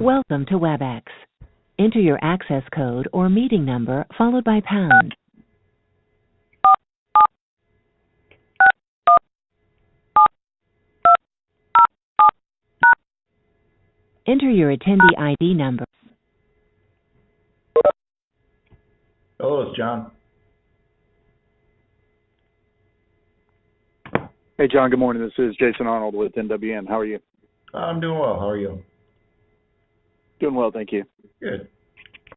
Welcome to WebEx. Enter your access code or meeting number followed by pound. Enter your attendee ID number. Hello, it's John. Hey, John, good morning. This is Jason Arnold with NWN. How are you? I'm doing well. How are you? Doing well, thank you. Good. I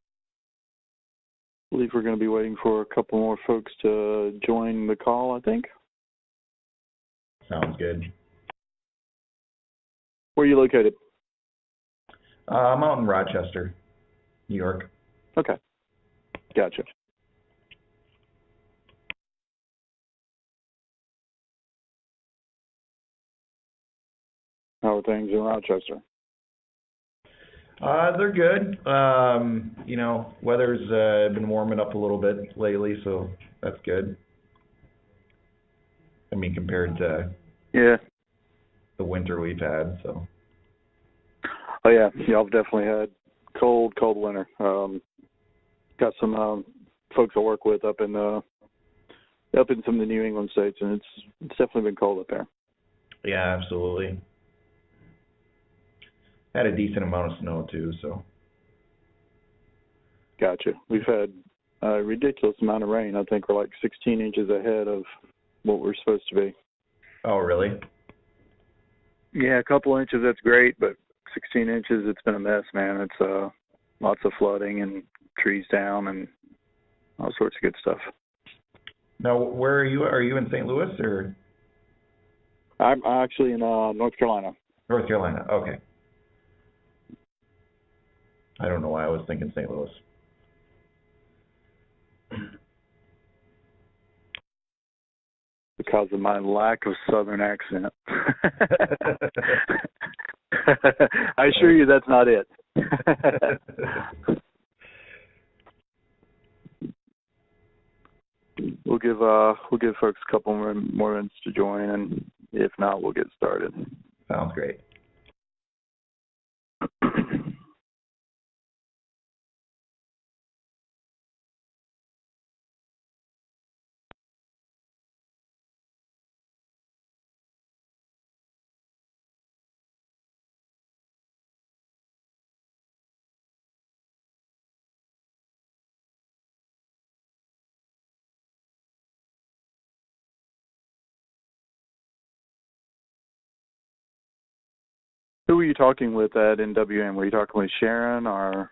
believe we're going to be waiting for a couple more folks to join the call, I think. Sounds good. Where are you located? I'm out in Rochester, New York. Okay. Gotcha. How are things in Rochester? They're good. Weather's been warming up a little bit lately, so that's good. I mean, compared to the winter we've had, so. Oh, yeah. Y'all have definitely had cold winter. Got some folks I work with up in some of the New England states, and it's definitely been cold up there. Yeah, absolutely. Had a decent amount of snow, too, so. Gotcha. We've had a ridiculous amount of rain. I think we're like 16 inches ahead of what we're supposed to be. Oh, really? Yeah, a couple inches, that's great, but 16 inches, it's been a mess, man. It's lots of flooding and trees down and all sorts of good stuff. Now, where are you? Are you in St. Louis or? I'm actually in North Carolina. North Carolina, okay. I don't know why I was thinking St. Louis. Because of my lack of Southern accent. I assure you that's not it. We'll give folks a couple more minutes to join, and if not, we'll get started. Sounds great. Who were you talking with at NWN? Were you talking with Sharon, or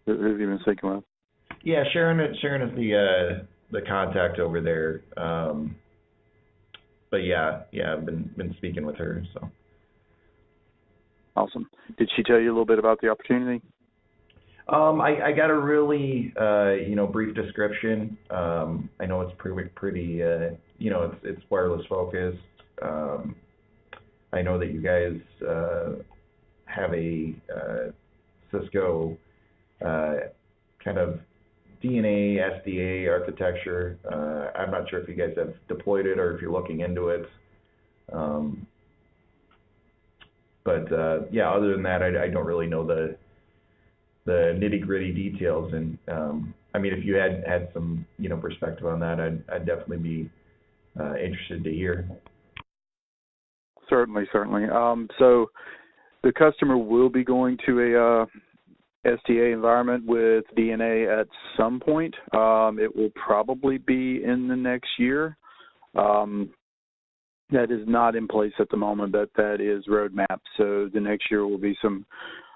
who have you been speaking with? Yeah, Sharon is the contact over there. But yeah, I've been speaking with her. So awesome. Did she tell you a little bit about the opportunity? I got a really brief description. I know it's pretty it's wireless focused. I know that you guys have a Cisco kind of DNA SDA architecture. I'm not sure if you guys have deployed it or if you're looking into it. Other than that, I don't really know the nitty-gritty details. And if you had some perspective on that, I'd definitely be interested to hear. Certainly. So the customer will be going to a SDA environment with DNA at some point. It will probably be in the next year. That is not in place at the moment, but that is roadmap. So the next year will be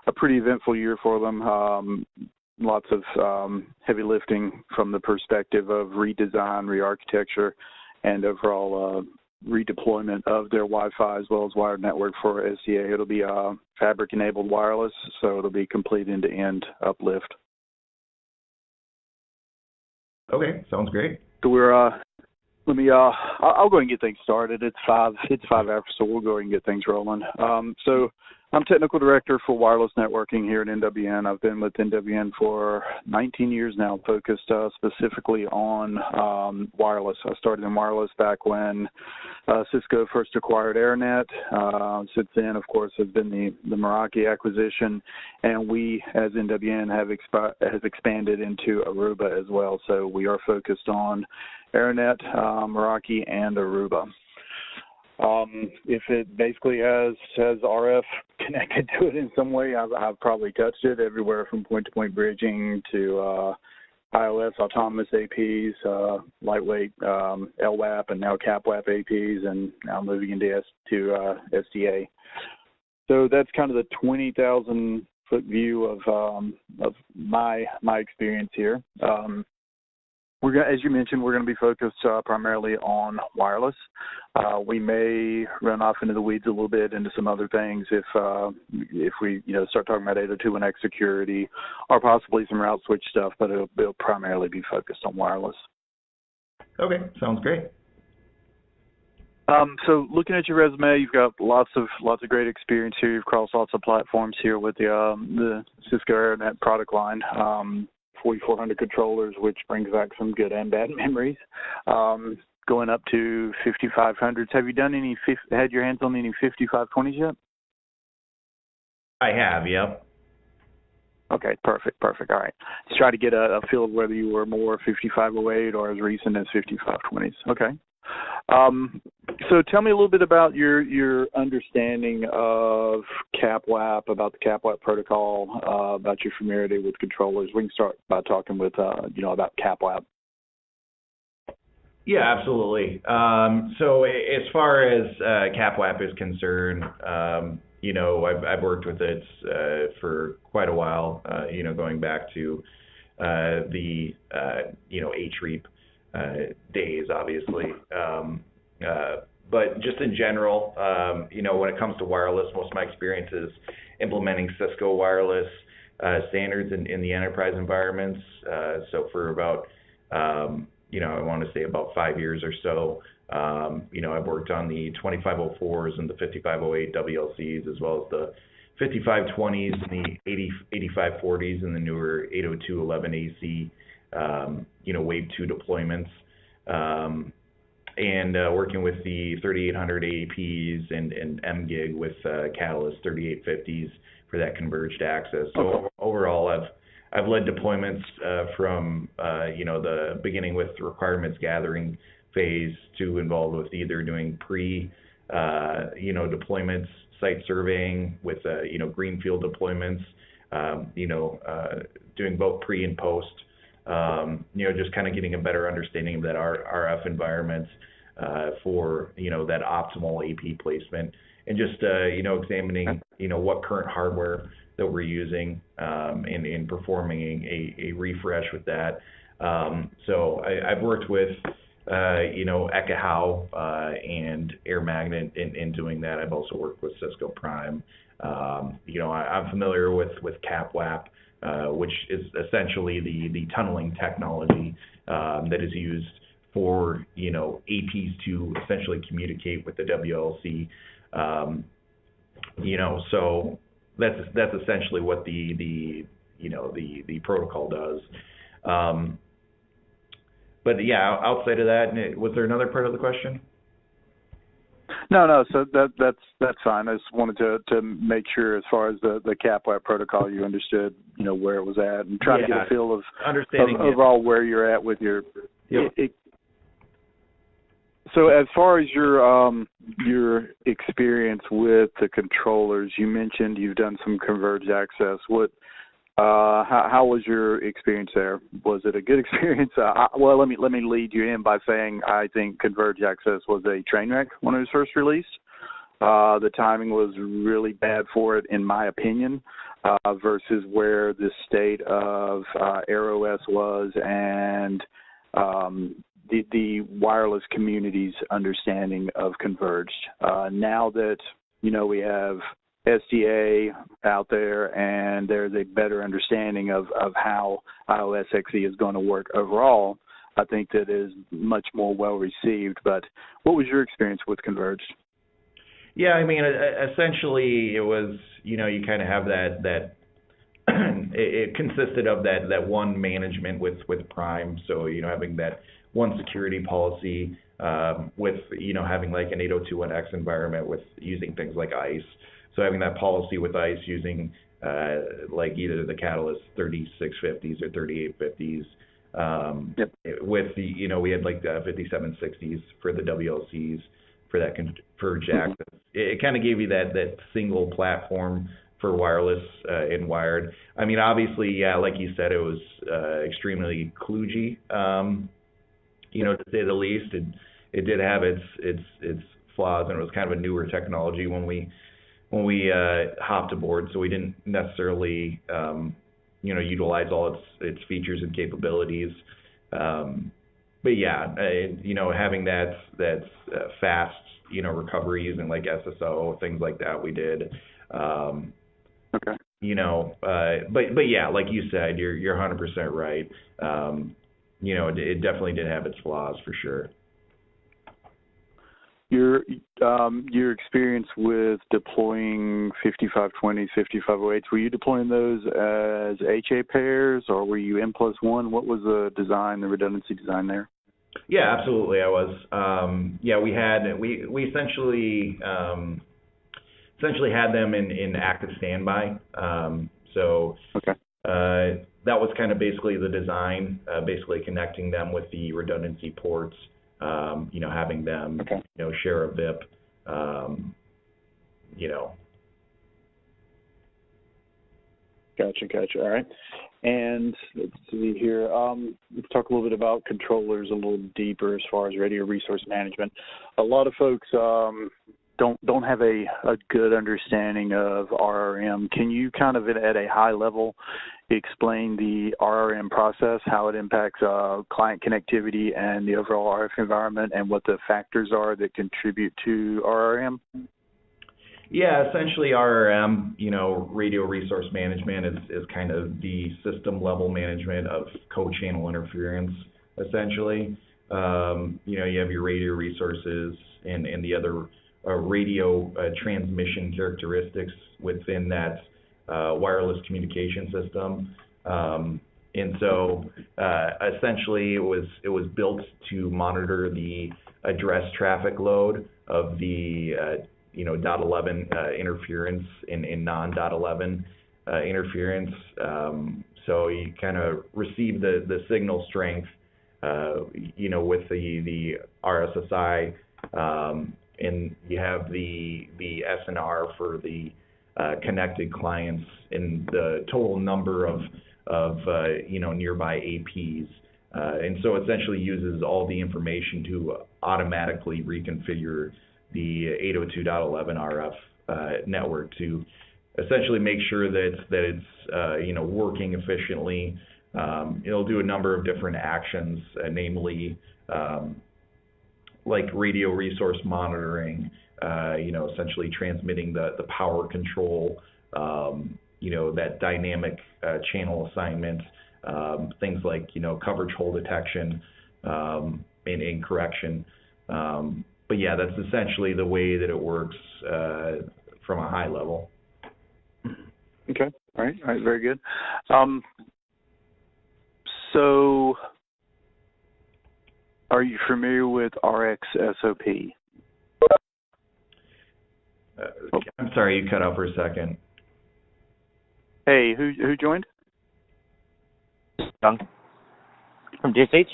a pretty eventful year for them. Lots of heavy lifting from the perspective of redesign, re-architecture, and overall redeployment of their Wi-Fi as well as wired network for SDA. It'll be fabric-enabled wireless, so it'll be complete end-to-end uplift. Okay, sounds great. So we're I'll go ahead and get things started. It's five after, so we'll go ahead and get things rolling. So I'm Technical Director for Wireless Networking here at NWN. I've been with NWN for 19 years now, focused specifically on wireless. I started in wireless back when Cisco first acquired AirNet. Since then, of course, has been the Meraki acquisition, and we, as NWN, have expanded into Aruba as well. So we are focused on AirNet, Meraki, and Aruba. If it basically has RF connected to it in some way, I've probably touched it, everywhere from point-to-point bridging to iOS autonomous APs, lightweight LWAP, and now CAPWAP APs, and now moving into SDA. So that's kind of the 20,000-foot view of my experience here. As you mentioned, we're going to be focused primarily on wireless. We may run off into the weeds a little bit into some other things if we start talking about 802.1x security or possibly some route switch stuff, but it'll primarily be focused on wireless. Okay, sounds great. So looking at your resume, you've got lots of great experience here. You've crossed lots of platforms here with the Cisco AirNet product line. 4,400 controllers, which brings back some good and bad memories. Going up to 5,500s. Have you had your hands on any 5520s yet? I have, yep. Okay, perfect. All right. Let's try to get a feel of whether you were more 5508 or as recent as 5520s. Okay. So tell me a little bit about your understanding of CAPWAP, about the CAPWAP protocol, about your familiarity with controllers. We can start by talking with about CAPWAP. Yeah, absolutely. So as far as CAPWAP is concerned, I've worked with it for quite a while. Going back to the HREAP days, obviously. But just in general, when it comes to wireless, most of my experience is implementing Cisco wireless standards in the enterprise environments. So for about, I want to say about 5 years or so, I've worked on the 2504s and the 5508 WLCs, as well as the 5520s and the 8540s and the newer 802.11ac, Wave 2 deployments. And working with the 3800 AAPs and MGig with Catalyst 3850s for that converged access. So overall, I've led deployments from the beginning with the requirements gathering phase to involved with either doing deployments, site surveying with greenfield deployments, doing both pre and post. Just kind of getting a better understanding of that RF environment for, that optimal AP placement, and just, examining, what current hardware that we're using and performing a refresh with that. So I've worked with, Ekahau and AirMagnet in doing that. I've also worked with Cisco Prime. I'm familiar with CAPWAP, which is essentially the tunneling technology that is used for APs to essentially communicate with the WLC. So that's essentially what the protocol does. But yeah, outside of that, was there another part of the question? No. So that's fine. I just wanted to make sure, as far as the CAPWAP protocol, you understood, where it was at, and try to get a feel of overall where you're at with your. Yep. So as far as your experience with the controllers, you mentioned you've done some converged access. How was your experience there? Was it a good experience? Well, let me lead you in by saying I think converged access was a train wreck when it was first released. The timing was really bad for it, in my opinion, versus where the state of AirOS was and the wireless community's understanding of converged. Now that we have SDA out there, and there's a better understanding of how iOS XE is going to work overall, I think that is much more well received. But what was your experience with converged? Yeah, I mean, essentially, it was, you know, you kind of have that it consisted of that one management with Prime. So, you know, having that one security policy, with, you know, having like an 802.1x environment with using things like ICE. So having that policy with ICE using like either the Catalyst 3650s or 3850s. Yep. With the, you know, we had like the 5760s for the WLCs for that for jack. Mm-hmm. It kind of gave you that single platform for wireless and wired. I mean, obviously, yeah, like you said, it was extremely kludgy, you know, to say the least. It did have its flaws, and it was kind of a newer technology when we hopped aboard, so we didn't necessarily you know, utilize all its features and capabilities. But yeah, you know, having that fast, you know, recovery using like SSO, things like that, we did. Okay. You know, but yeah, like you said, you're 100% right. You know, it definitely did have its flaws for sure. Your experience with deploying 5520s, 5508s, were you deploying those as HA pairs, or were you N+1? What was the design, the redundancy design there? Yeah, absolutely, I was. Yeah, we essentially had them in active standby. So okay. That was kind of basically the design, basically connecting them with the redundancy ports. You know, having them, okay. You know, share a VIP, you know. Gotcha. All right. And let's see here. Let's talk a little bit about controllers a little deeper as far as radio resource management. A lot of folks don't have a good understanding of RRM. Can you kind of at a high level explain the RRM process, how it impacts client connectivity and the overall RF environment, and what the factors are that contribute to RRM? Yeah, essentially RRM, you know, radio resource management is kind of the system level management of co-channel interference, essentially. You know, you have your radio resources and the other radio transmission characteristics within that wireless communication system. And so essentially it was built to monitor the address traffic load of the you know, .11 interference in non-.11 interference. So you kind of receive the signal strength, you know, with the RSSI, and you have the SNR for the connected clients and the total number of you know, nearby APs. And so essentially uses all the information to automatically reconfigure the 802.11 RF network to essentially make sure that it's you know, working efficiently. It'll do a number of different actions, namely like radio resource monitoring, you know, essentially transmitting the power control, you know, that dynamic channel assignment, things like, you know, coverage hole detection, and correction. But yeah, that's essentially the way that it works from a high level. Okay. All right, very good. So are you familiar with RXSOP? I'm sorry, you cut out for a second. Hey, who joined? Dong from DSH.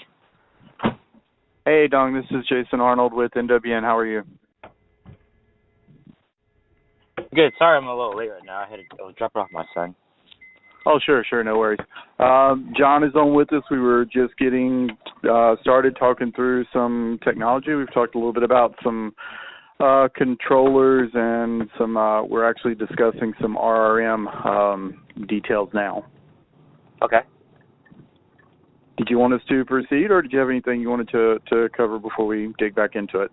Hey, Dong, this is Jason Arnold with NWN. How are you? Good. Sorry I'm a little late right now. I was dropping off my son. Oh, sure, no worries. John is on with us. We were just getting started talking through some technology. We've talked a little bit about some controllers and some. We're actually discussing some RRM details now. Okay. Did you want us to proceed, or did you have anything you wanted to cover before we dig back into it?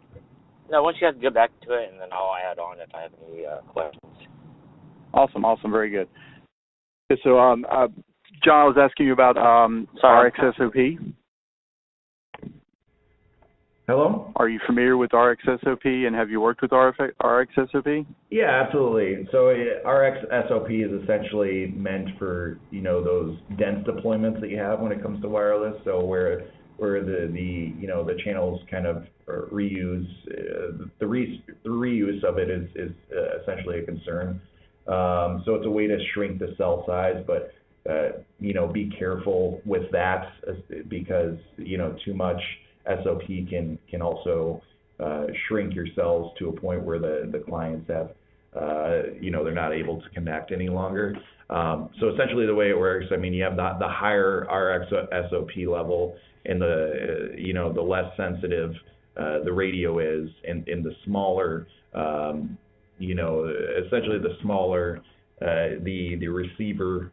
No, once you guys get back to it, and then I'll add on if I have any questions. Awesome, very good. So, John, I was asking you about RXSOP. Hello? Are you familiar with RxSOP, and have you worked with RxSOP? Yeah, absolutely. So RxSOP is essentially meant for, those dense deployments that you have when it comes to wireless. So where the channels kind of reuse, the reuse of it is essentially a concern. So it's a way to shrink the cell size, but be careful with that because too much SOP can also shrink your cells to a point where the clients have they're not able to connect any longer. So essentially the way it works, I mean, you have the higher RxSOP level and the less sensitive the radio is, and the smaller essentially the smaller the receiver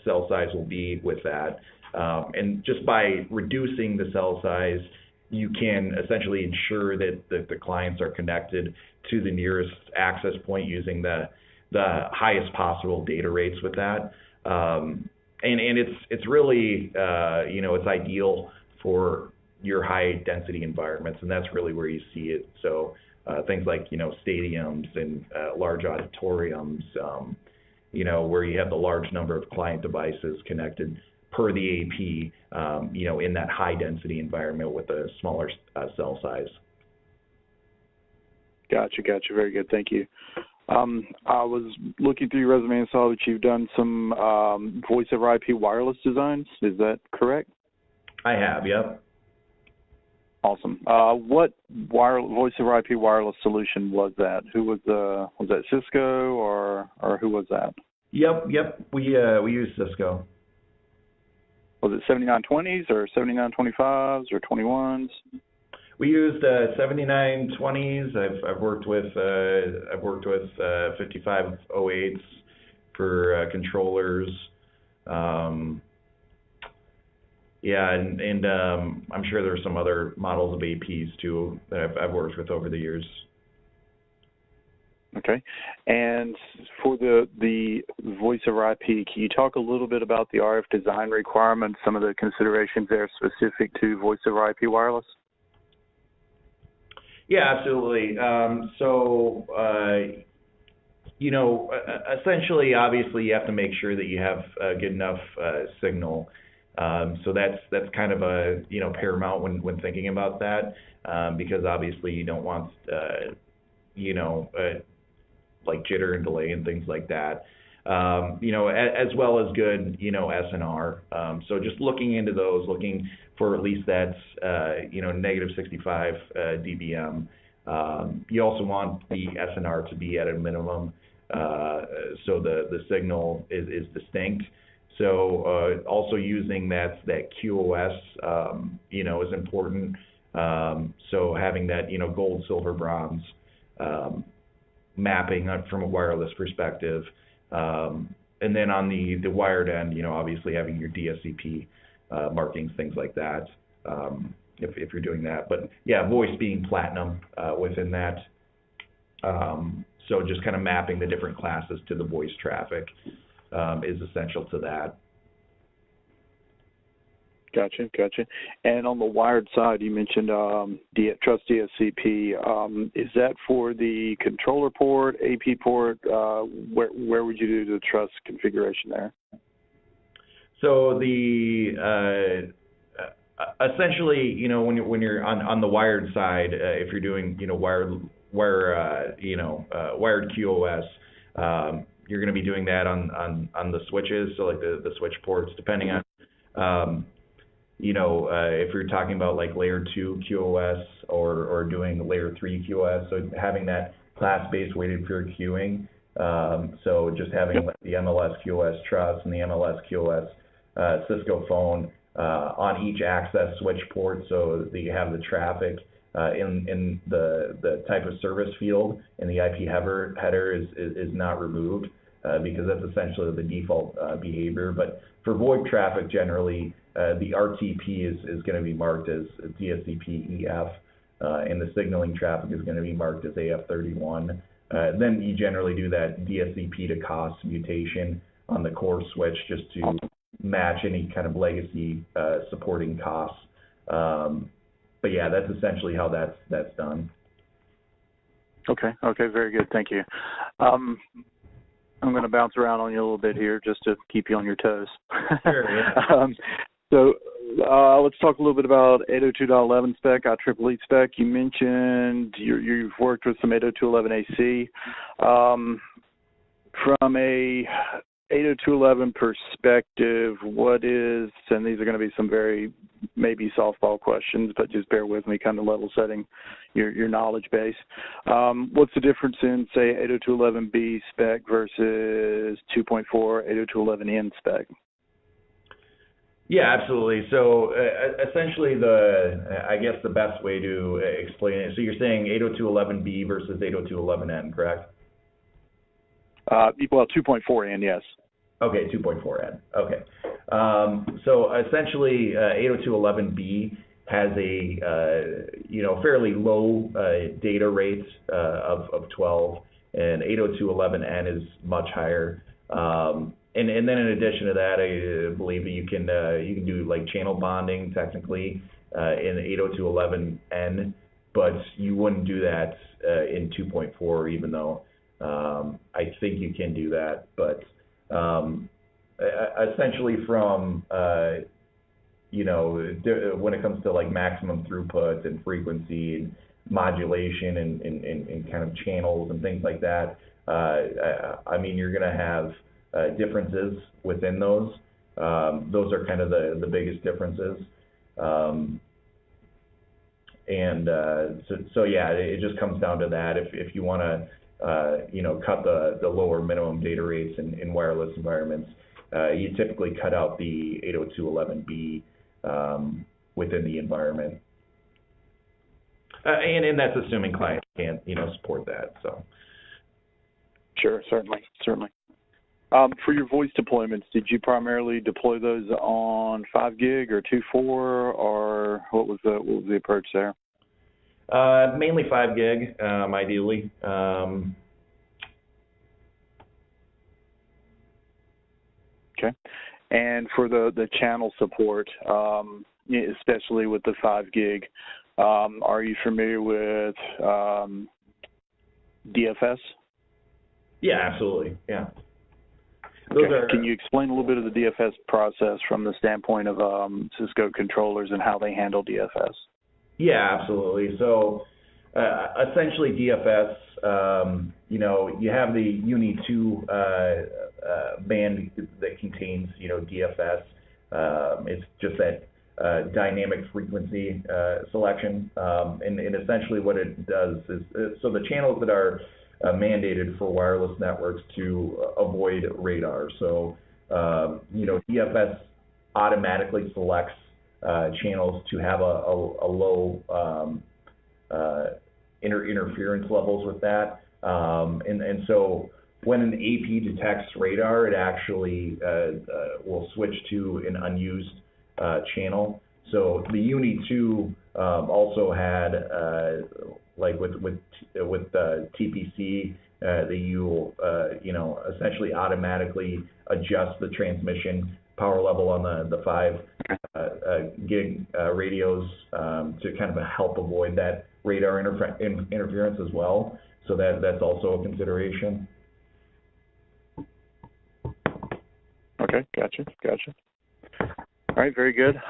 cell size will be with that. And just by reducing the cell size, you can essentially ensure that the clients are connected to the nearest access point using the highest possible data rates with that. And it's really it's ideal for your high density environments, and that's really where you see it. So things like stadiums and large auditoriums, where you have the large number of client devices connected per the AP, in that high density environment with a smaller cell size. Gotcha. Very good. Thank you. I was looking through your resume and saw that you've done some voice over IP wireless designs. Is that correct? I have, yep. Awesome. What voice over IP wireless solution was that? Who was that Cisco or who was that? Yep. We use Cisco. Was it 7920s or 7925s or 21s? We used 7920s. I've worked with 5508s for controllers. And I'm sure there's some other models of APs too that I've worked with over the years. Okay. And for the voice over IP, can you talk a little bit about the RF design requirements, some of the considerations there specific to voice over IP wireless? Yeah, absolutely. Essentially, obviously, you have to make sure that you have a good enough signal. So that's kind of a paramount when thinking about that, because obviously you don't want like jitter and delay and things like that. As well as good SNR. So just looking into those, looking for at least that's negative 65 dBm. You also want the SNR to be at a minimum, so the signal is distinct. So also using that QoS, is important. So having that gold, silver, bronze mapping from a wireless perspective, and then on the wired end, obviously having your DSCP markings, things like that, if you're doing that. But yeah, voice being platinum within that. So just kind of mapping the different classes to the voice traffic is essential to that. Gotcha. And on the wired side, you mentioned Trust DSCP. Is that for the controller port, AP port? Where would you do the Trust configuration there? So essentially, when you're on the wired side, if you're doing wired QoS, you're going to be doing that on the switches, so like the switch ports, depending on if you're talking about like layer 2 QoS or doing layer 3 QoS, so having that class-based weighted pure queuing. So just having the MLS QoS Trust and the MLS QoS Cisco phone on each access switch port, so that you have the traffic in the type of service field, and the IP header is not removed because that's essentially the default behavior. But for VoIP traffic, generally the RTP is going to be marked as DSCP EF, and the signaling traffic is going to be marked as AF31. Then you generally do that DSCP to COS mutation on the core switch just to match any kind of legacy supporting COS. but yeah, that's essentially how that's done. Okay, very good. Thank you. I'm going to bounce around on you a little bit here just to keep you on your toes. Sure, yeah. So let's talk a little bit about 802.11 spec, IEEE spec. You mentioned you've worked with some 802.11ac. From a 802.11 perspective, what is, and these are going to be some very maybe softball questions, but just bear with me, kind of level setting your knowledge base. What's the difference in, say, 802.11b spec versus 2.4 802.11n spec? Yeah, absolutely. So essentially, I guess the best way to explain it. So you're saying 802.11b versus 802.11n, correct? Well, 2.4n, yes. Okay, 2.4n. Okay. So essentially, 802.11b has a fairly low data rate of 12, and 802.11n is much higher. And then in addition to that, I believe you can do like channel bonding technically in 802.11n, but you wouldn't do that in 2.4, even though I think you can do that. But essentially, from when it comes to like maximum throughput and frequency and modulation and kind of channels and things like that, I mean, you're going to have differences within those. Those are kind of the biggest differences. So yeah, it just comes down to that. If you want to cut the lower minimum data rates in wireless environments, you typically cut out the 802.11b within the environment. And that's assuming clients can't, support that. So. Sure, certainly. For your voice deployments, did you primarily deploy those on 5 gig or 2.4, or what was the approach there? Mainly 5 gig, ideally. Okay. And for the channel support, especially with the 5 gig, are you familiar with DFS? Yeah, absolutely. Yeah. Okay. Can you explain a little bit of the DFS process from the standpoint of Cisco controllers and how they handle DFS? Yeah, absolutely. So essentially DFS, you have the UNI-2 band that contains, DFS. It's just that dynamic frequency selection. And essentially what it does is, so the channels that are mandated for wireless networks to avoid radar. So, DFS automatically selects channels to have a low interference levels with that. And so when an AP detects radar, it actually will switch to an unused channel. So the UNI-2 also had like with TPC, you essentially automatically adjust the transmission power level on the 5 gig radios to kind of help avoid that radar interference as well. So that's also a consideration. Okay, gotcha. All right, very good.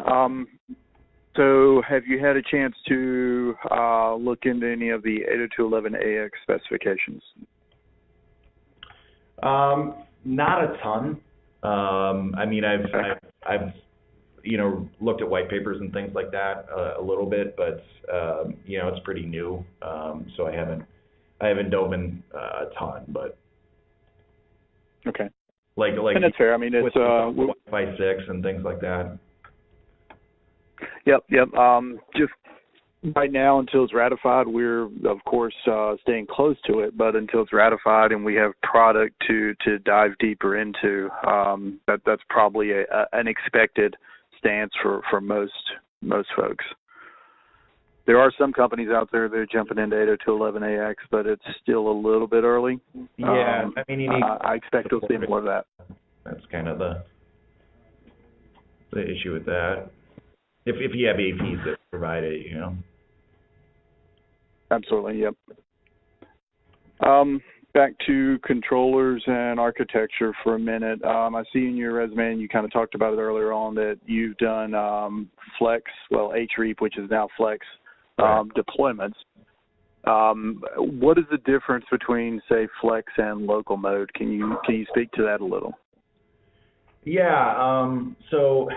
So have you had a chance to look into any of the 802.11ax specifications? Not a ton. I mean, I've looked at white papers and things like that a little bit, but it's pretty new, so I haven't dove in a ton, but okay. Like and that's fair. I mean, it's Wi-Fi 6 and things like that. Yep. Just right now, until it's ratified, we're of course staying close to it. But until it's ratified and we have product to dive deeper into, that's probably an expected stance for most folks. There are some companies out there that are jumping into 802.11ax, but it's still a little bit early. Yeah, I mean, I expect we'll see more of that. That's kind of the issue with that. if you have APs that provide it, Absolutely, yep. Back to controllers and architecture for a minute. I see in your resume, and you kind of talked about it earlier on, that you've done Flex, HREAP, which is now Flex, deployments. What is the difference between, say, Flex and local mode? Can you speak to that a little? Yeah. So,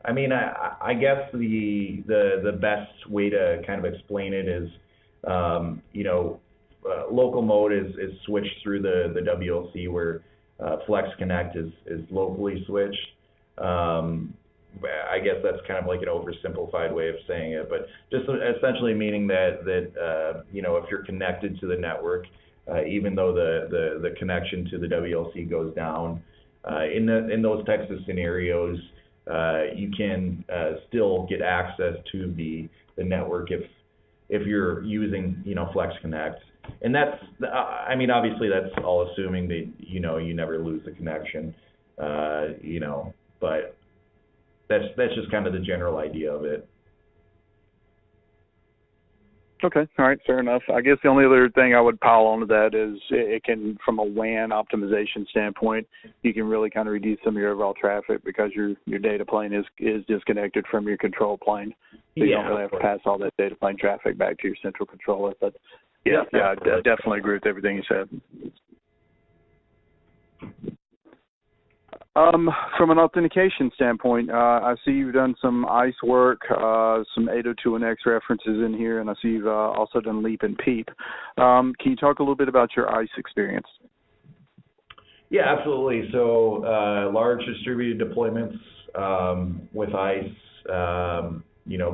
I mean, I guess the best way to kind of explain it is, local mode is switched through the WLC, where Flex Connect is locally switched. I guess that's kind of like an oversimplified way of saying it, but just essentially meaning that if you're connected to the network, even though the connection to the WLC goes down, in those types of scenarios, you can still get access to the network if you're using Flex Connect. And that's, obviously that's all assuming that, you never lose the connection, but that's just kind of the general idea of it. Okay, all right, fair enough. I guess the only other thing I would pile onto that is it can, from a WAN optimization standpoint, you can really kind of reduce some of your overall traffic because your data plane is disconnected from your control plane. So you don't really have to pass all that data plane traffic back to your central controller. But I definitely agree with everything you said. From an authentication standpoint, I see you've done some ICE work, some 802.1x references in here, and I see you've also done LEAP and PEEP. Can you talk a little bit about your ICE experience? Yeah, absolutely. So large distributed deployments with ICE,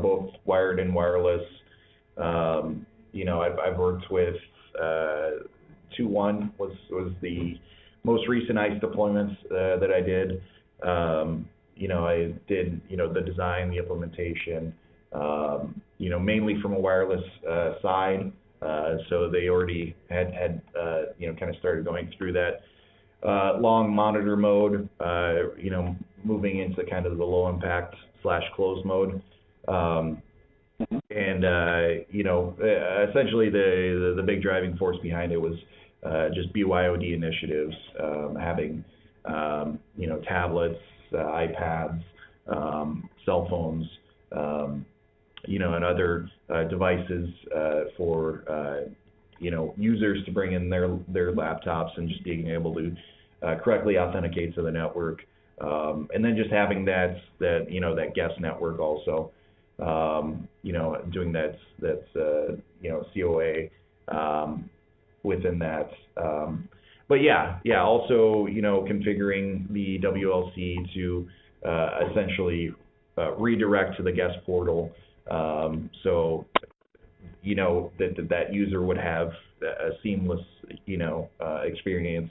both wired and wireless. I've worked with 2.1 was the most recent ICE deployments that I did. I did, the design, the implementation, mainly from a wireless side. So they already had kind of started going through that long monitor mode, moving into kind of the low impact / closed mode. And, essentially the big driving force behind it was just BYOD initiatives, having, tablets, iPads, cell phones, and other devices for, users to bring in their laptops and just being able to correctly authenticate to the network. And then just having that guest network also, doing that's COA within that. But also, configuring the WLC to essentially redirect to the guest portal, so that user would have a seamless experience,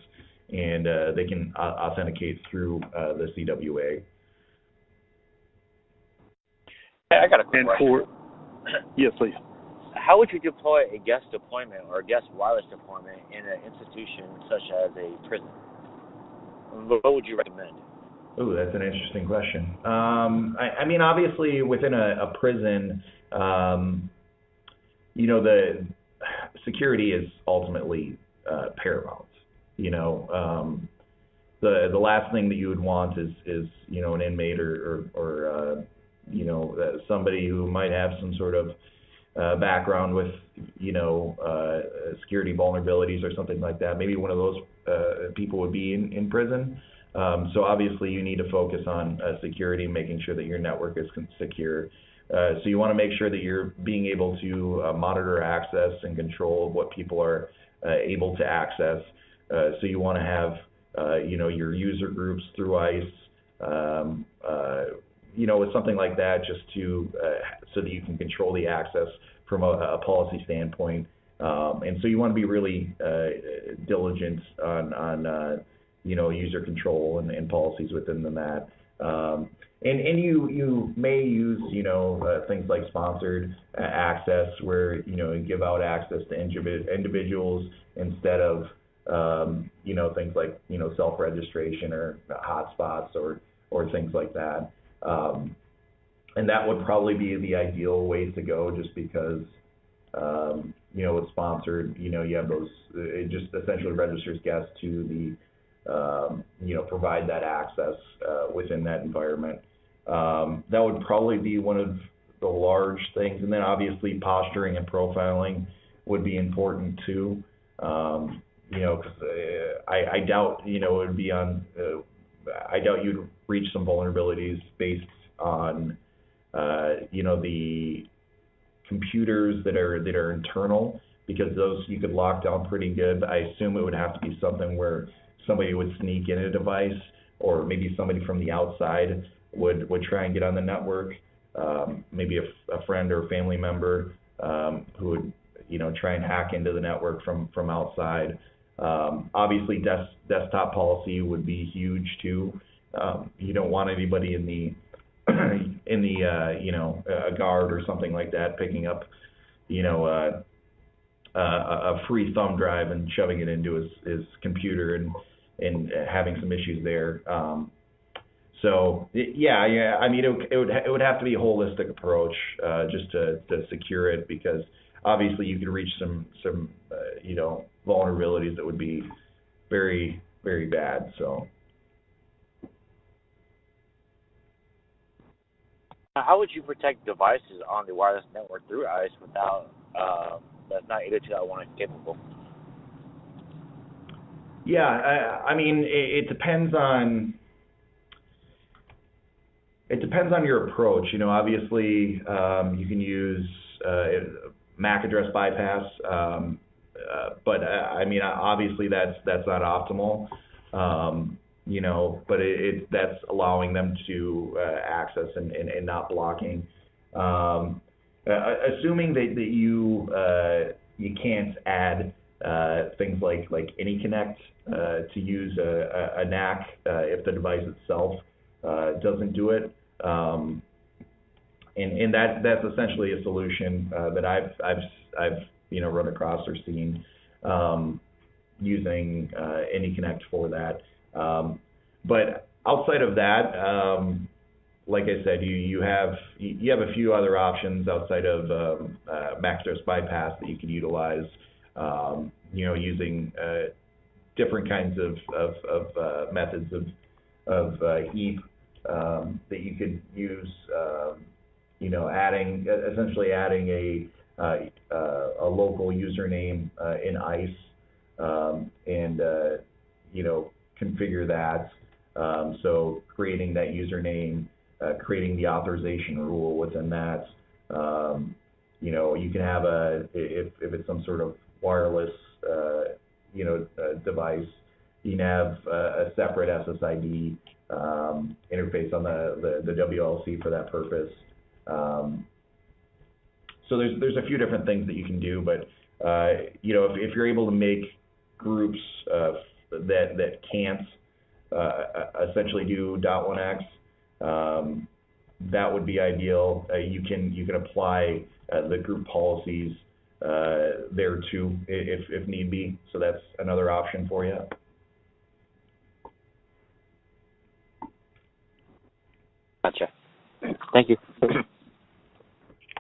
and they can authenticate through the CWA. I got a quick question. Yes, please. How would you deploy a guest deployment or a guest wireless deployment in an institution such as a prison? What would you recommend? Oh, that's an interesting question. Obviously within a prison, the security is ultimately paramount. The last thing that you would want is an inmate or somebody who might have some sort of background with security vulnerabilities or something like that. Maybe one of those people would be in prison. So obviously you need to focus on security, making sure that your network is secure. So you want to make sure that you're being able to monitor access and control what people are able to access. So you want to have your user groups through ICE, with something like that, just to so that you can control the access from a policy standpoint. And so you want to be really diligent on user control and policies within that. And you may use things like sponsored access, where you give out access to individuals instead of things like self-registration or hotspots or things like that. and that would probably be the ideal way to go, just because, it's sponsored. You have those. It just essentially registers guests to the, provide that access within that environment. That would probably be one of the large things, and then obviously posturing and profiling would be important too. Because I doubt, it would be on. I doubt you'd reach some vulnerabilities based on, the computers that are internal, because those you could lock down pretty good. I assume it would have to be something where somebody would sneak in a device, or maybe somebody from the outside would try and get on the network. Maybe a friend or a family member who would, try and hack into the network from outside. Obviously, desktop policy would be huge too. You don't want anybody in the a guard or something like that picking up, a free thumb drive and shoving it into his computer and having some issues there. I mean, it would have to be a holistic approach just to secure it, because obviously you could reach some vulnerabilities that would be very, very bad. So. How would you protect devices on the wireless network through ICE without that's not 802.1 capable? Yeah, I mean, it depends on your approach. Obviously, you can use MAC address bypass, but I mean, obviously that's not optimal. But that's allowing them to access and not blocking. Assuming that you can't add things like AnyConnect to use a NAC if the device itself doesn't do it, and that's essentially a solution that I've run across or seen using AnyConnect for that. But outside of that, like I said, you have a few other options outside of MAC address bypass that you can utilize. Using different kinds of methods of heap that you could use. Essentially adding a local username in ICE, and configure that. So creating that username, creating the authorization rule within that. You can have if it's some sort of wireless, device, you can have a separate SSID interface on the WLC for that purpose. So there's a few different things that you can do, but if you're able to make groups that can't essentially do .1x, that would be ideal. You can apply the group policies there too, if need be. So that's another option for you. Gotcha. Thank you.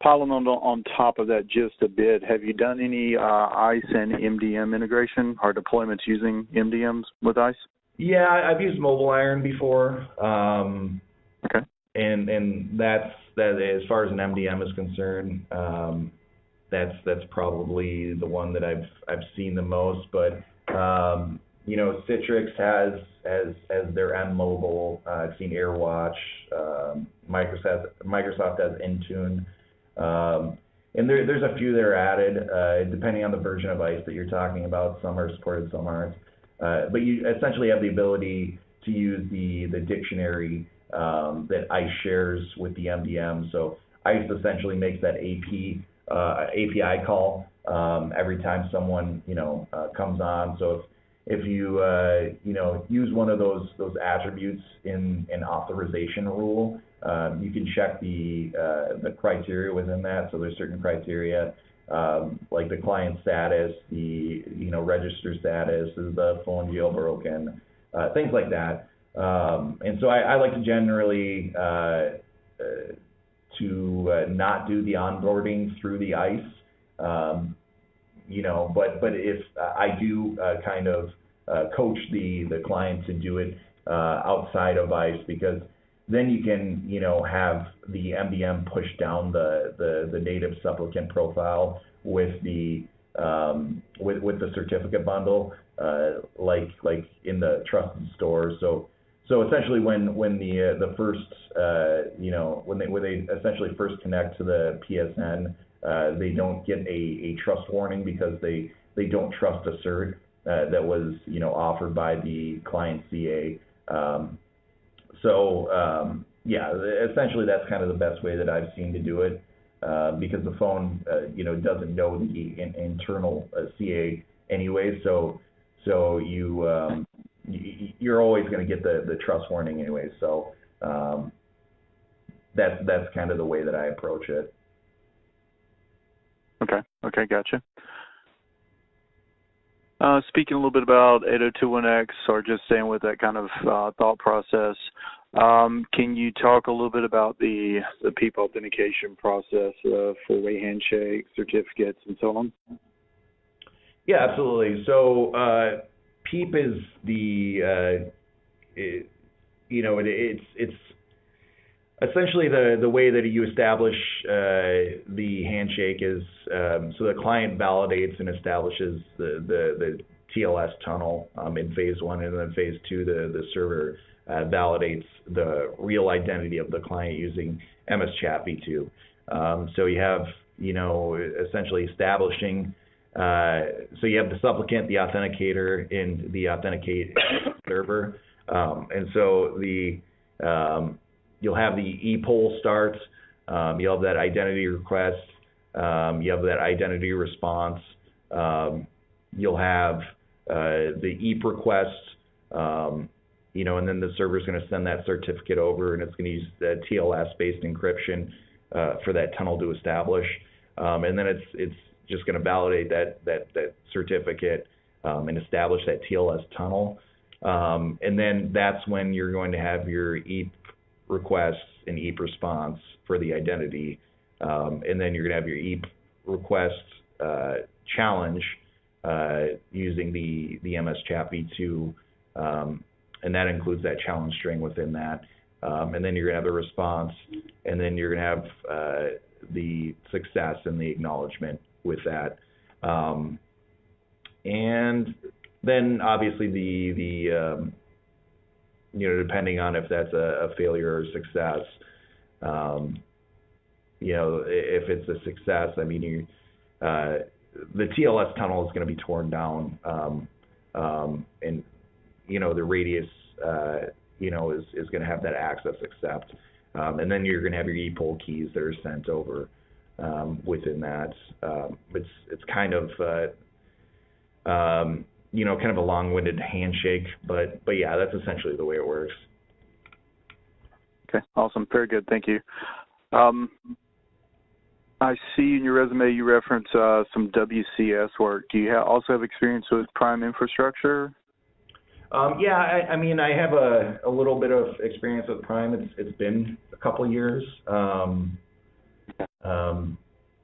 Piling on top of that just a bit, have you done any ICE and MDM integration or deployments using MDMs with ICE? Yeah, I've used MobileIron before. Okay. And that's as far as an MDM is concerned, that's probably the one that I've seen the most. But Citrix has their M-Mobile. I've seen AirWatch. Microsoft has Intune. And there's a few that are added, depending on the version of ICE that you're talking about. Some are supported, some aren't. But you essentially have the ability to use the dictionary that ICE shares with the MDM. So ICE essentially makes that API call every time someone comes on. So if you use one of those attributes in an authorization rule, you can check the criteria within that. So there's certain criteria like the client status, the register status, is the phone jailbroken, things like that. And so I like to generally not do the onboarding through the ICE. But if I do kind of coach the client to do it outside of ICE, because then you can have the MDM push down the native supplicant profile with the certificate bundle, like in the trusted stores. So essentially, when the first when they essentially first connect to the PSN, they don't get a trust warning because they don't trust a cert that was offered by the client CA. Essentially that's kind of the best way that I've seen to do it, because the phone doesn't know the internal CA anyway, so you're always going to get the trust warning anyway. So that's kind of the way that I approach it. Okay, gotcha. Speaking a little bit about 802.1x, or just staying with that kind of thought process, can you talk a little bit about the PEEP authentication process, four-way handshake, certificates, and so on? Yeah, absolutely. So PEEP is it's essentially the way that you establish the handshake is so the client validates and establishes the TLS tunnel in phase 1, and then phase 2 the server validates the real identity of the client using MS Chat v2. So you have essentially establishing. So you have the supplicant, the authenticator, and the authenticate server, and so you'll have the ePoll start, you'll have that identity request, you have that identity response, you'll have the EAP request, and then the server's going to send that certificate over, and it's going to use the TLS-based encryption for that tunnel to establish, and then it's just going to validate that certificate and establish that TLS tunnel, and then that's when you're going to have your EAP requests and EAP response for the identity, and then you're going to have your EAP request challenge using the MS Chat v2, and that includes that challenge string within that, and then you're going to have the response, and then you're going to have the success and the acknowledgement with that, and then obviously the depending on if that's a failure or success, if it's a success, I mean, the TLS tunnel is going to be torn down, and the radius, is going to have that access accept, and then you're going to have your ePoll keys that are sent over within that. It's kind of kind of a long-winded handshake, but yeah, that's essentially the way it works. Okay, awesome, very good, thank you. I see in your resume you reference some WCS work. Do you also have experience with Prime infrastructure? Yeah, I mean, I have a little bit of experience with Prime. It's been a couple of years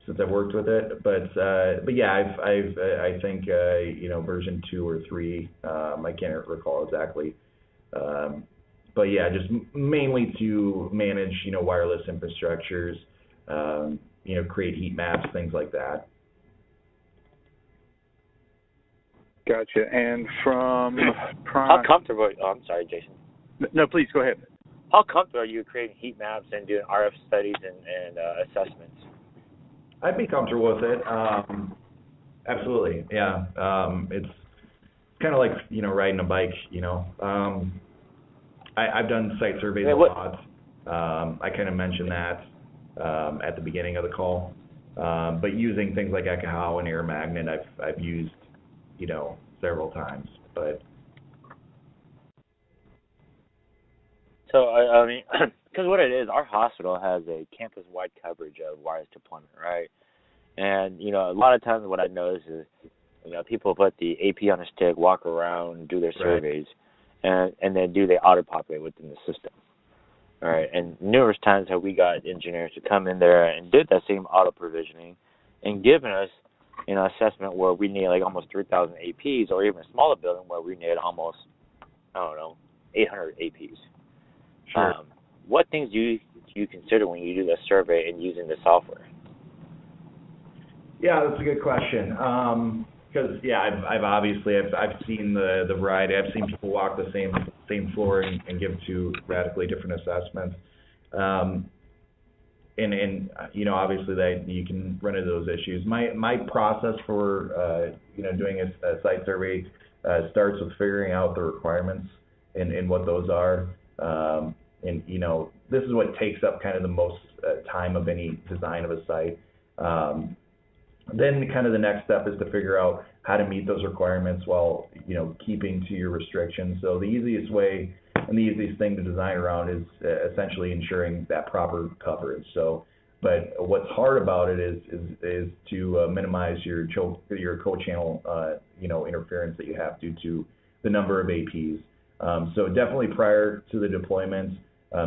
since I've worked with it, but yeah, I think version 2 or 3. I can't recall exactly, but yeah, just mainly to manage wireless infrastructures, create heat maps, things like that. Gotcha. And from Prime, how comfortable? Oh, I'm sorry, Jason. No, please go ahead. How comfortable are you creating heat maps and doing RF studies and assessments? I'd be comfortable with it. Absolutely, yeah. It's kind of like riding a bike. I've done site surveys a lot. I kind of mentioned that at the beginning of the call. But using things like Ekahau and AirMagnet, I've used several times. But so I mean, because what it is, our hospital has a campus-wide coverage of wireless deployment, right? And a lot of times what I notice is, people put the AP on a stick, walk around, do their surveys, and then they auto-populate within the system. All right, and numerous times have we got engineers to come in there and did that same auto provisioning and given us, assessment where we need like almost 3,000 APs, or even a smaller building where we need almost, 800 APs. Sure. What things do you consider when you do the survey and using the software? Yeah, that's a good question. Because I've obviously seen the variety. I've seen people walk the same floor and give two radically different assessments. And obviously that you can run into those issues. My process for doing a site survey starts with figuring out the requirements and what those are. And this is what takes up kind of the most time of any design of a site. Then kind of the next step is to figure out how to meet those requirements while keeping to your restrictions. So the easiest way and the easiest thing to design around is essentially ensuring that proper coverage. So, but what's hard about it is to minimize your co-channel interference that you have due to the number of APs. So definitely prior to the deployment,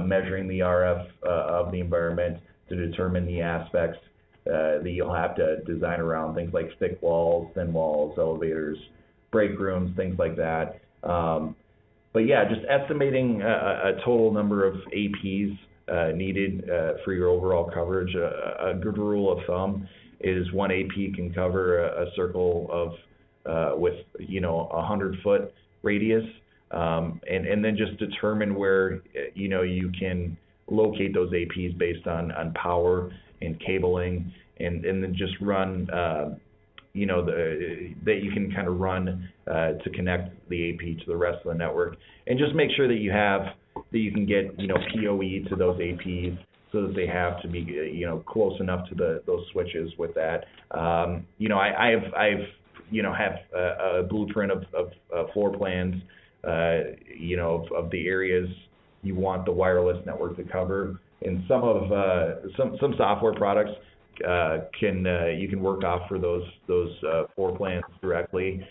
measuring the RF of the environment to determine the aspects that you'll have to design around, things like thick walls, thin walls, elevators, break rooms, things like that. But yeah, just estimating a total number of APs needed for your overall coverage. A good rule of thumb is one AP can cover a circle of with 100-foot radius, and then just determine where you can locate those APs based on power and cabling, and then just run that you can kind of run to connect the AP to the rest of the network, and just make sure that you can get PoE to those APs so that they have to be close enough to those switches with that. I've a blueprint of floor plans of the areas you want the wireless network to cover. And some software products you can work off for those floor plans directly,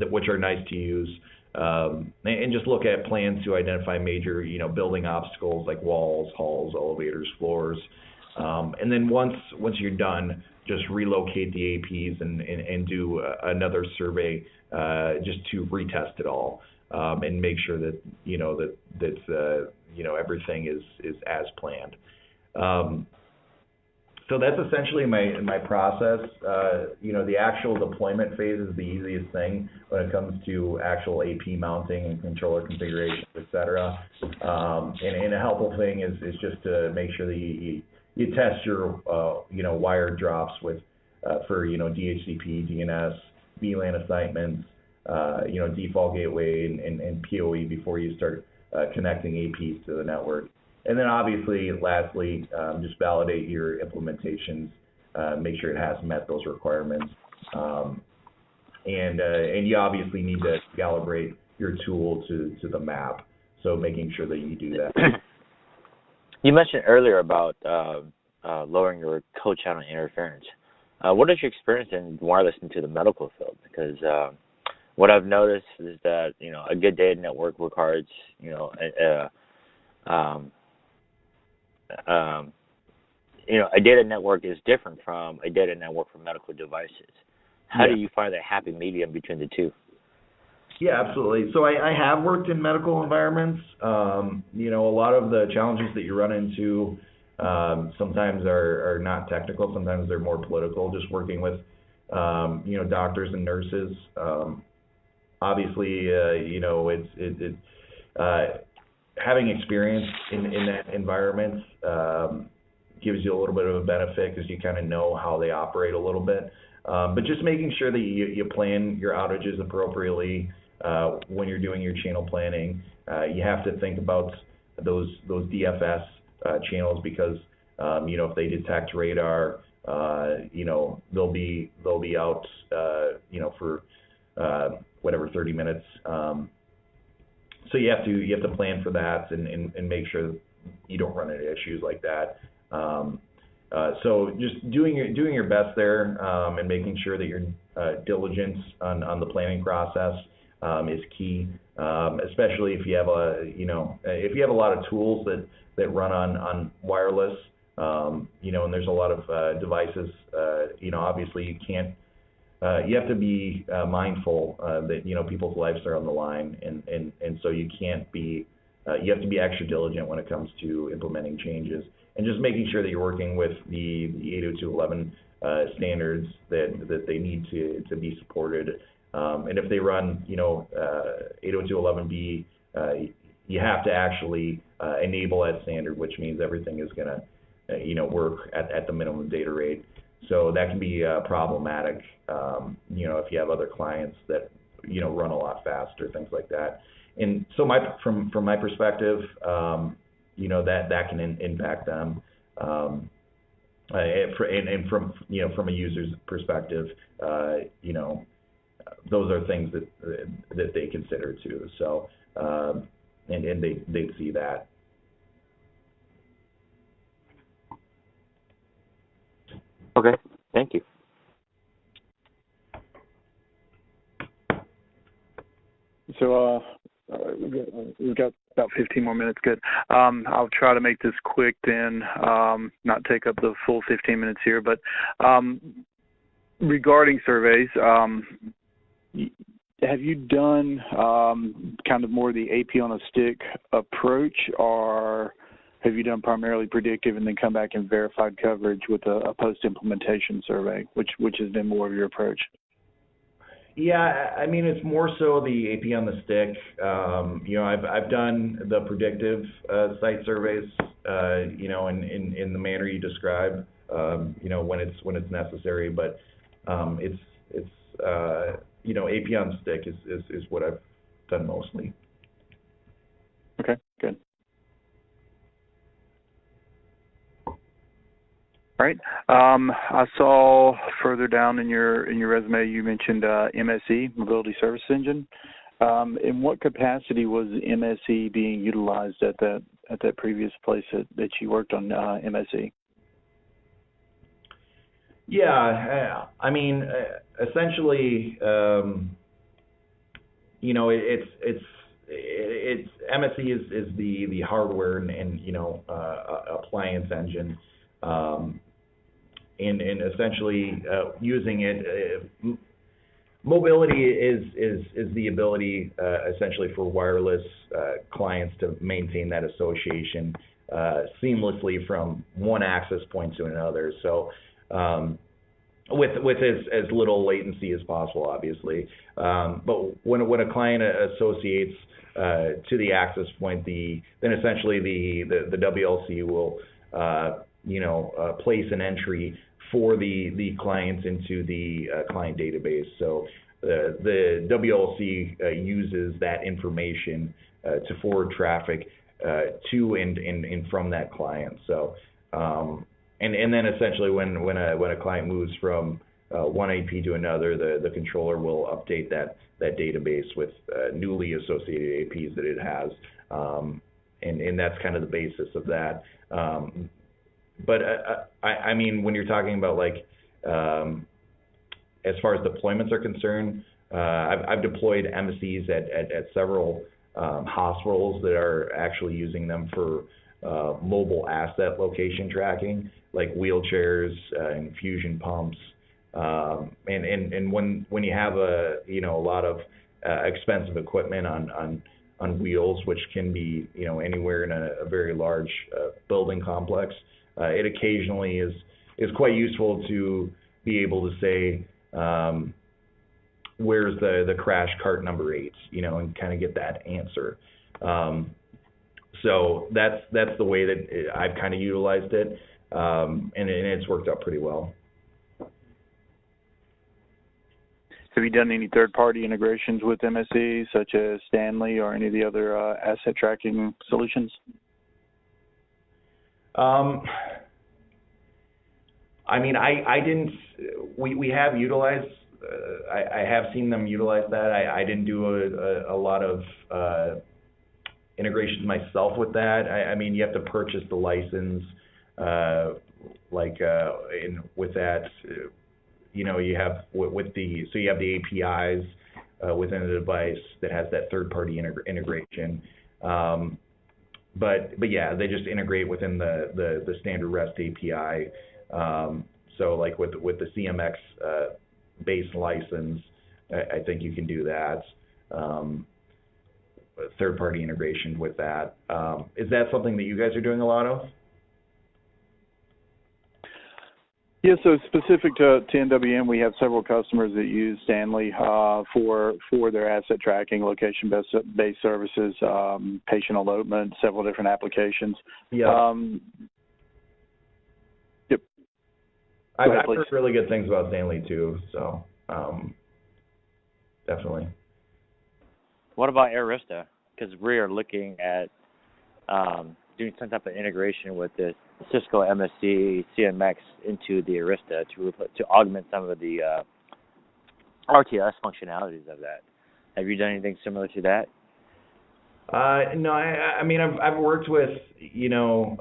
which are nice to use. And just look at plans to identify major building obstacles like walls, halls, elevators, floors. And then once you're done, just relocate the APs and do another survey just to retest it all, and make sure that everything is as planned. So that's essentially my process. The actual deployment phase is the easiest thing when it comes to actual AP mounting and controller configuration, et cetera. And a helpful thing is just to make sure that you test your wire drops with for DHCP, DNS, VLAN assignments, default gateway and PoE before you start connecting APs to the network. And then obviously, lastly, just validate your implementations, make sure it has met those requirements, and you obviously need to calibrate your tool to the map. So making sure that you do that. You mentioned earlier about lowering your co-channel interference. What is your experience in wireless into the medical field? Because what I've noticed is that a good data network requires a data network is different from a data network for medical devices. How do you find that happy medium between the two? Yeah, absolutely. So I have worked in medical environments. A lot of the challenges that you run into sometimes are not technical. Sometimes they're more political. Just working with doctors and nurses. Obviously, having experience in that environment gives you a little bit of a benefit because you kind of know how they operate a little bit. But just making sure that you plan your outages appropriately when you're doing your channel planning. You have to think about those DFS channels because if they detect radar, they'll be out for whatever 30 minutes. So you have to plan for that and make sure you don't run into issues like that. So just doing your best there and making sure that you're diligent on the planning process. is key, especially if you have if you have a lot of tools that run on wireless, and there's a lot of devices. Obviously you can't. You have to be mindful that people's lives are on the line, and so you can't be. You have to be extra diligent when it comes to implementing changes, and just making sure that you're working with the 802.11 standards that they need to be supported. And if they run 802.11b, you have to actually enable that standard, which means everything is going to work at the minimum data rate. So that can be problematic, if you have other clients that run a lot faster, things like that. And so from my perspective, that can impact them. And from a user's perspective, those are things that they consider too. So and they'd see that. Okay, thank you. So we've got about 15 more minutes. Good. I'll try to make this quick then, not take up the full 15 minutes here. But regarding surveys, have you done kind of more the AP on a stick approach, or have you done primarily predictive and then come back and verified coverage with a post-implementation survey, which has been more of your approach? Yeah, I mean, it's more so the AP on the stick. I've done the predictive site surveys, in the manner you describe, when it's necessary. But it's AP on stick is what I've done mostly. Okay, good. All right. I saw further down in your resume you mentioned MSE, Mobility Service Engine. In what capacity was MSE being utilized at that previous place that you worked on MSE? Yeah, I mean, essentially, it's MSE is the hardware and appliance engine. And essentially using it, mobility is the ability essentially for wireless clients to maintain that association seamlessly from one access point to another. So with as little latency as possible, obviously. But when a client associates to the access point, then essentially the WLC will place an entry for the clients into the client database. So the WLC uses that information to forward traffic to and from that client. So and then essentially when a client moves from one AP to another, the controller will update that database with newly associated APs that it has, and that's kind of the basis of that. But I mean, when you're talking about as far as deployments are concerned, I've deployed MSEs at several hospitals that are actually using them for mobile asset location tracking, like wheelchairs, infusion pumps, and when you have a lot of expensive equipment on wheels, which can be anywhere in a very large building complex. It occasionally is quite useful to be able to say, where's the crash cart number 8, and kind of get that answer. So that's the way that I've kind of utilized it, and it's worked out pretty well. Have you done any third-party integrations with MSE, such as Stanley or any of the other asset tracking solutions? I mean, I didn't. We have utilized. I have seen them utilize that. I didn't do a lot of integrations myself with that. I mean, you have to purchase the license, with that. You have you have the APIs within the device that has that third-party integration. But yeah, they just integrate within the standard REST API. So like with the CMX base license, I think you can do that. Third-party integration with that. Is that something that you guys are doing a lot of? Yeah, so specific to NWN, we have several customers that use Stanley for their asset tracking, location-based services, patient elopement, several different applications. Yeah. Yep. I've heard really good things about Stanley too, so definitely. What about Arista? Because we are looking at doing some type of integration with the Cisco MSC CMX into the Arista to augment some of the RTS functionalities of that. Have you done anything similar to that? No, I mean I've worked with, you know,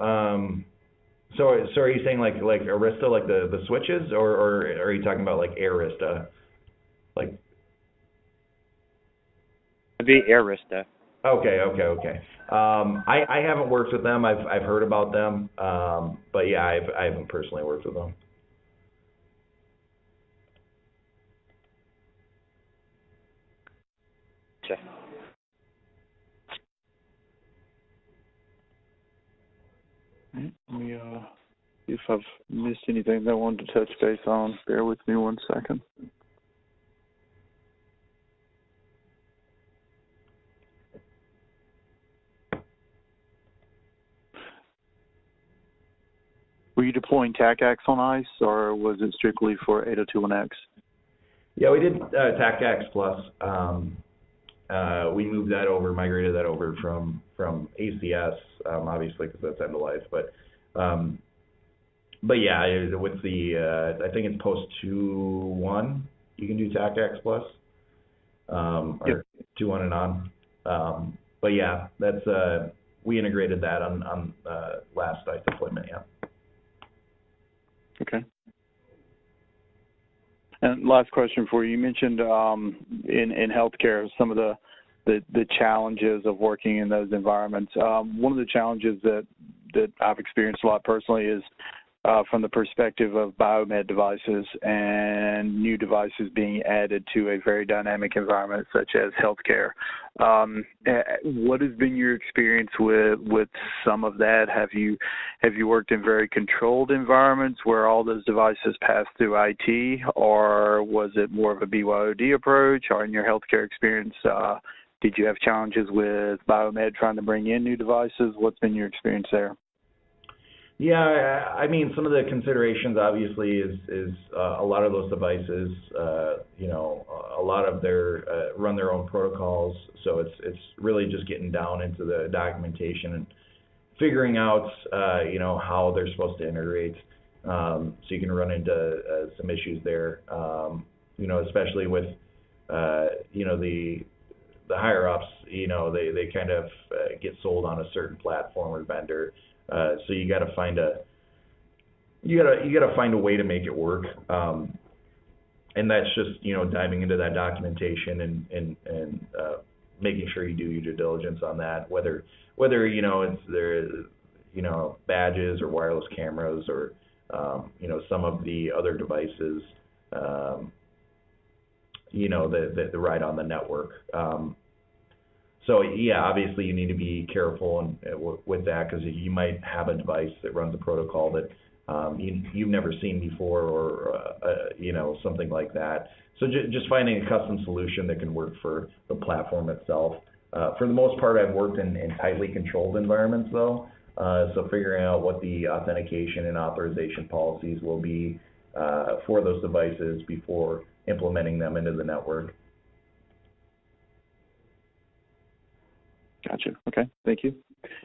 so are you saying like Arista, like the switches, or are you talking about like Arista, like? It'd be Arista. Okay. I haven't worked with them. I've heard about them, but yeah, I haven't personally worked with them. Sure. Let me see if I've missed anything that I wanted to touch base on. Bear with me one second. Were you deploying TACAX on ICE, or was it strictly for 802.1x? Yeah, we did TACAX Plus. We moved that over, migrated that over from ACS, obviously because that's end of life. But yeah, with the I think it's post 2.1, you can do TACAX Plus, or 2.1 and on. But yeah, that's we integrated that on last ICE deployment. Yeah. Okay. And last question for you. You mentioned in healthcare some of the challenges of working in those environments. One of the challenges that I've experienced a lot personally is from the perspective of biomed devices and new devices being added to a very dynamic environment such as healthcare. What has been your experience with some of that? Have you worked in very controlled environments where all those devices pass through IT, or was it more of a BYOD approach? Or in your healthcare experience, did you have challenges with biomed trying to bring in new devices? What's been your experience there? Yeah, I mean, some of the considerations obviously is a lot of those devices, you know, a lot of their run their own protocols. So it's really just getting down into the documentation and figuring out, you know, how they're supposed to integrate. So you can run into some issues there, you know, especially with, you know, the higher ups, you know, they kind of get sold on a certain platform or vendor. So you got to find a way to make it work, and that's just, you know, diving into that documentation and making sure you do your due diligence on that. Whether you know it's there, you know, badges or wireless cameras or you know, some of the other devices, you know, that ride on the network. So yeah, obviously you need to be careful with that, because you might have a device that runs a protocol that you've never seen before, or you know, something like that. So just finding a custom solution that can work for the platform itself. For the most part, I've worked in tightly controlled environments though, so figuring out what the authentication and authorization policies will be for those devices before implementing them into the network. Gotcha. Okay. Thank you.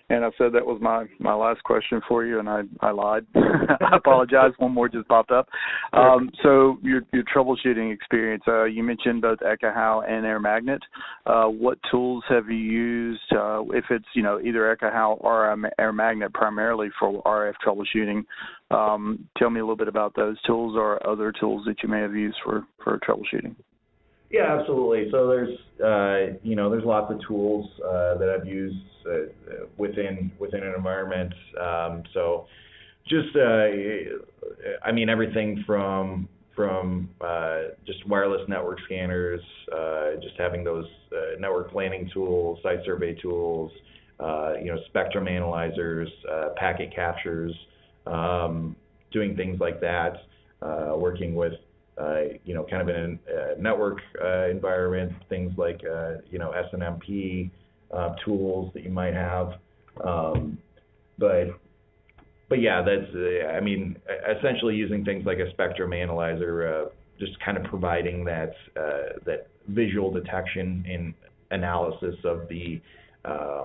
And I said that was my last question for you, and I lied. I apologize. One more just popped up. So your troubleshooting experience, you mentioned both Ekahau and AirMagnet. What tools have you used, if it's, you know, either Ekahau or AirMagnet primarily for RF troubleshooting? Tell me a little bit about those tools or other tools that you may have used for troubleshooting. Yeah, absolutely. So there's lots of tools that I've used within an environment. So just everything from just wireless network scanners, just having those network planning tools, site survey tools, spectrum analyzers, packet captures, doing things like that, working with kind of in a network environment, things like SNMP tools that you might have. But yeah, that's essentially using things like a spectrum analyzer, just kind of providing that visual detection and analysis of the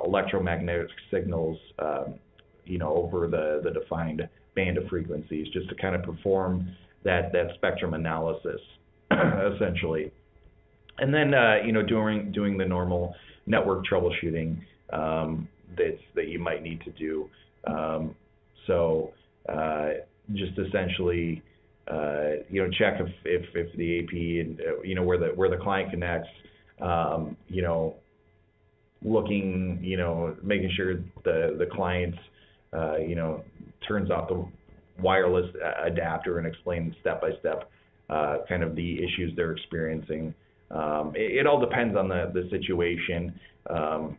electromagnetic signals, over the defined band of frequencies, just to kind of perform that spectrum analysis, essentially. And then doing the normal network troubleshooting that you might need to do. So just essentially, check if the AP and where the client connects, looking, making sure the client, turns off the wireless adapter and explain step by step kind of the issues they're experiencing. It all depends on the situation,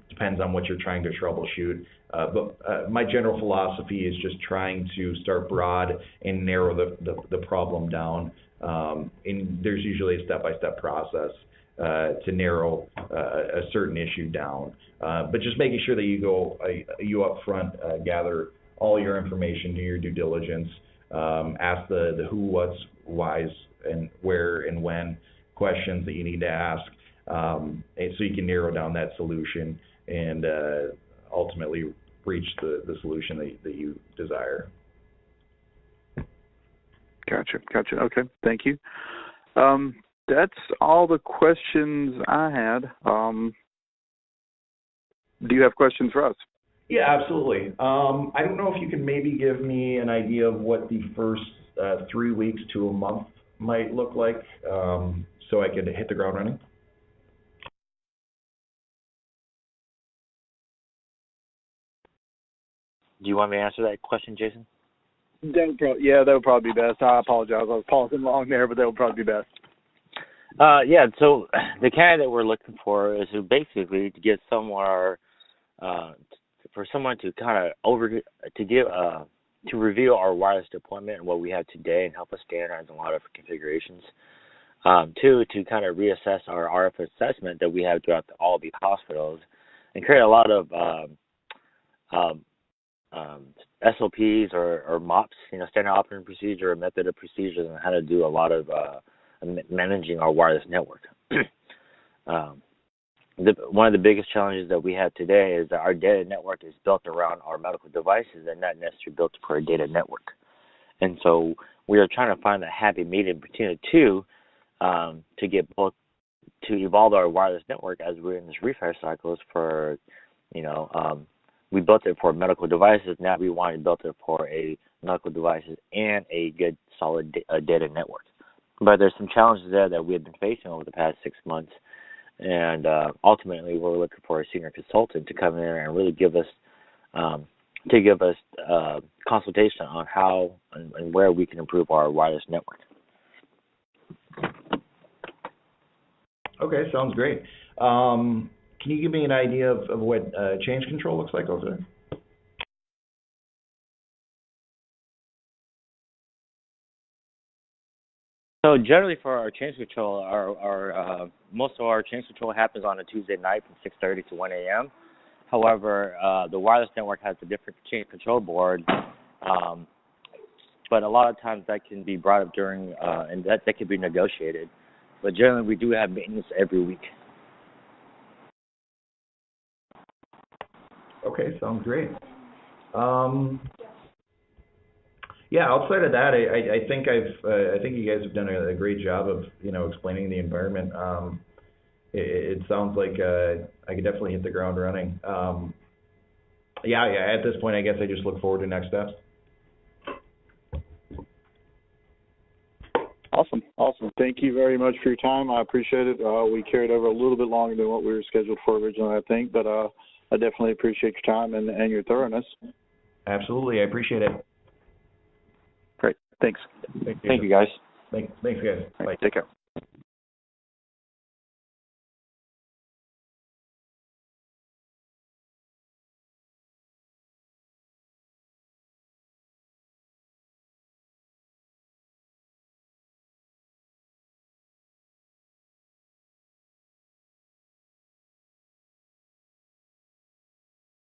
depends on what you're trying to troubleshoot. But my general philosophy is just trying to start broad and narrow the problem down. And there's usually a step-by-step process to narrow a certain issue down. But just making sure that you up front gather all your information, do your due diligence, ask the who, what's, whys, and where and when questions that you need to ask, and so you can narrow down that solution and ultimately reach the solution that you desire. Gotcha. Okay, thank you. That's all the questions I had. Do you have questions for us? Yeah, absolutely. I don't know if you can maybe give me an idea of what the first 3 weeks to a month might look like, so I could hit the ground running. Do you want me to answer that question, Jason? That would probably be best. I apologize. I was pausing long there, but that would probably be best. So the candidate we're looking for is basically to get somewhere, for someone to kind of to review our wireless deployment and what we have today and help us standardize a lot of configurations. Two, to kind of reassess our RF assessment that we have throughout all of these hospitals and create a lot of SOPs or MOPs, standard operating procedure or method of procedures, and how to do a lot of managing our wireless network. One of the biggest challenges that we have today is that our data network is built around our medical devices and not necessarily built for a data network. And so we are trying to find that happy medium between the two to get both, to evolve our wireless network as we're in this refresh cycles for, we built it for medical devices. Now we want to build it for a medical devices and a good solid data network. But there's some challenges there that we have been facing over the past 6 months. And ultimately, we're looking for a senior consultant to come in and really give us consultation on how and where we can improve our wireless network. Okay, sounds great. Can you give me an idea of what change control looks like over there? So generally for our change control, our most of our change control happens on a Tuesday night from 6:30 to 1 a.m. However, the wireless network has a different change control board, but a lot of times that can be brought up during, and that can be negotiated. But generally, we do have maintenance every week. Okay, sounds great. Yeah, outside of that, I think I think you guys have done a great job of explaining the environment. It sounds like I could definitely hit the ground running. Yeah. At this point, I guess I just look forward to next steps. Awesome. Thank you very much for your time. I appreciate it. We carried over a little bit longer than what we were scheduled for originally, I think, but I definitely appreciate your time and your thoroughness. Absolutely. I appreciate it. Great. Thanks. Thank you, guys. Thanks, guys. Bye. Take care.